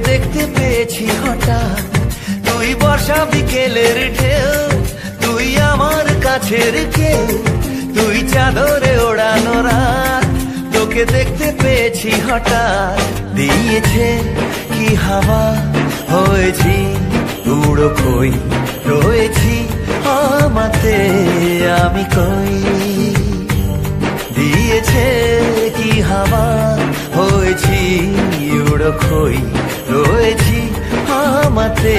দেখতে পেয়েছি হঠাৎ, তুই বর্ষা বিকেলের ঢেউ, তুই আমার কাছের কেউ, তুই চাদরে ওড়ানো রাত। তোকে দেখতে পেয়েছি হঠাৎ, দিয়েছে কি হাওয়া, হয়েছি উড়ো খই, রয়েছি আমাতে আমি কই। দিয়েছে কি হাওয়া, হয়েছি উড়ো খই, রয়েছি আমাতে